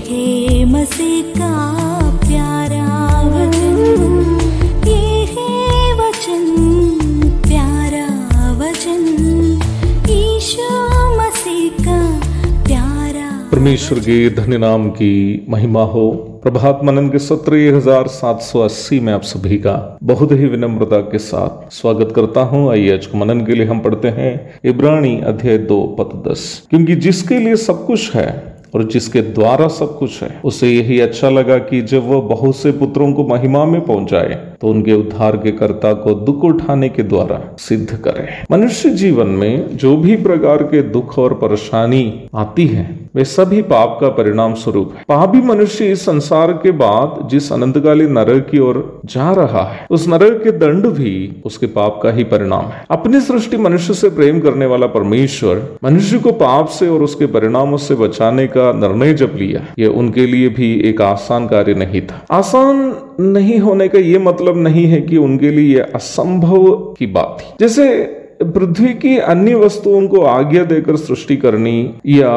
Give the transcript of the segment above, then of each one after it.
है मसीह का प्यारा वचन, ये है वचन, प्यारा वचन, यीशु मसीह का प्यारा। परमेश्वर के धन्य नाम की महिमा हो। प्रभात मनन के सत्र 1780 में आप सभी का बहुत ही विनम्रता के साथ स्वागत करता हूं। आइए आज को मनन के लिए हम पढ़ते हैं इब्रानी अध्याय 2 पद 10। क्योंकि जिसके लिए सब कुछ है और जिसके द्वारा सब कुछ है, उसे यही अच्छा लगा कि जब वह बहुत से पुत्रों को महिमा में पहुंचाए तो उनके उद्धार के कर्ता को दुख उठाने के द्वारा सिद्ध करे। मनुष्य जीवन में जो भी प्रकार के दुख और परेशानी आती है वे सभी पाप का परिणाम स्वरूप है। पापी मनुष्य इस संसार के बाद जिस अनंतकालीन नरक की ओर जा रहा है, उस नरक के दंड भी उसके पाप का ही परिणाम है। अपनी सृष्टि मनुष्य से प्रेम करने वाला परमेश्वर मनुष्य को पाप से और उसके परिणामों से बचाने का निर्णय जब लिया, यह उनके लिए भी एक आसान कार्य नहीं था। आसान नहीं होने का यह मतलब नहीं है कि उनके लिए यह असंभव की बात थी। जैसे पृथ्वी की अन्य वस्तुओं को आज्ञा देकर सृष्टि करनी या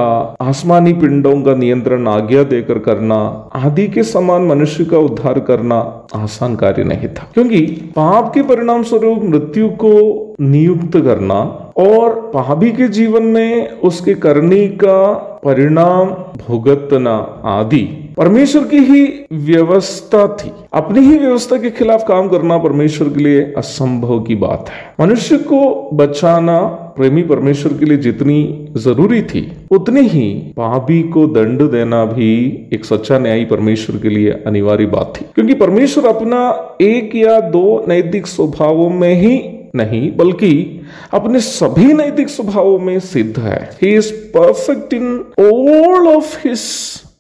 आसमानी पिंडों का नियंत्रण आज्ञा देकर करना आदि के समान मनुष्य का उद्धार करना आसान कार्य नहीं था, क्योंकि पाप के परिणाम स्वरूप मृत्यु को नियुक्त करना और पापी के जीवन में उसके करने का परिणाम भुगतना आदि परमेश्वर की ही व्यवस्था थी। अपनी ही व्यवस्था के खिलाफ काम करना परमेश्वर के लिए असंभव की बात है। मनुष्य को बचाना प्रेमी परमेश्वर के लिए जितनी जरूरी थी, उतनी ही पापी को दंड देना भी एक सच्चा न्यायी परमेश्वर के लिए अनिवार्य बात थी, क्योंकि परमेश्वर अपना एक या दो नैतिक स्वभावों में ही नहीं बल्कि अपने सभी नैतिक स्वभावों में सिद्ध है। He is perfect in all of his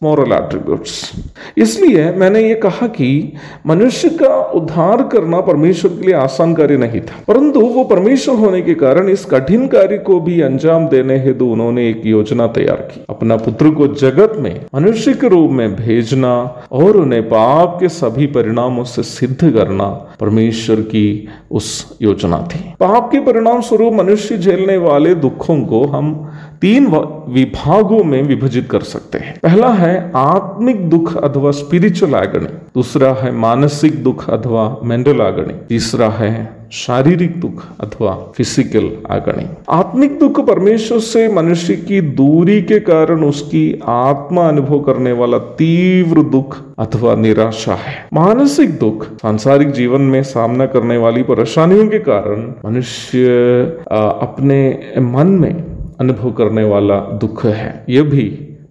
moral attributes। इसलिए मैंने ये कहा कि मनुष्य का उद्धार करना परमेश्वर के लिए आसान कार्य नहीं था, परंतु वो परमेश्वर होने के कारण इस कठिन कार्य को भी अंजाम देने हेतु उन्होंने एक योजना तैयार की। अपना पुत्र को जगत में मनुष्य के रूप में भेजना और उन्हें पाप के सभी परिणामों से सिद्ध करना परमेश्वर की उस योजना थी। पाप के परिणाम स्वरूप मनुष्य झेलने वाले दुखों को हम 3 विभागों में विभाजित कर सकते हैं। पहला है आत्मिक दुख अथवा स्पिरिचुअल एगनी, दूसरा है मानसिक दुख अथवा मेंटल एगनी, तीसरा है शारीरिक दुख अथवा फिजिकल एगनी। आत्मिक दुख परमेश्वर से मनुष्य की दूरी के कारण उसकी आत्मा अनुभव करने वाला तीव्र दुख अथवा निराशा है। मानसिक दुख सांसारिक जीवन में सामना करने वाली परेशानियों के कारण मनुष्य अपने मन में अनुभव करने वाला दुख है, यह भी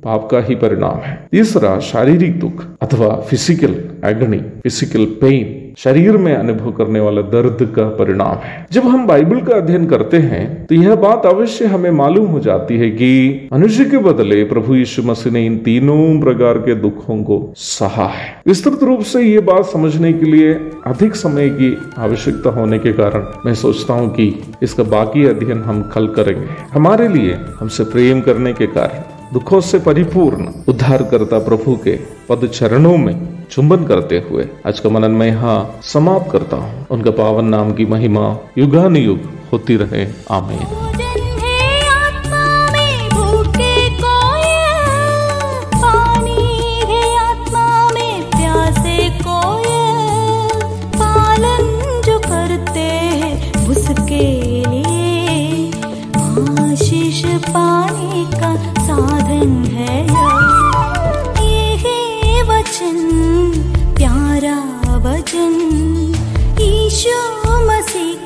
पाप का ही परिणाम है। तीसरा शारीरिक दुख अथवा फिजिकल एगनी, फिजिकल पेन, शरीर में अनुभव करने वाला दर्द का परिणाम है। जब हम बाइबल का अध्ययन करते हैं तो यह बात अवश्य हमें मालूम हो जाती है कि मनुष्य के बदले प्रभु यीशु मसीह ने इन तीनों प्रकार के दुखों को सहा है। विस्तृत रूप से ये बात समझने के लिए अधिक समय की आवश्यकता होने के कारण मैं सोचता हूँ कि इसका बाकी अध्ययन हम कल करेंगे। हमारे लिए हमसे प्रेम करने के कारण दुखों से परिपूर्ण उद्धारकर्ता प्रभु के पद चरणों में चुंबन करते हुए आज का मनन मैं यहाँ समाप्त करता हूँ। उनका पावन नाम की महिमा युगानुयुग होती रहे। आमीन। पाने का साधन है ये है वचन, प्यारा वचन, यीशु मसीह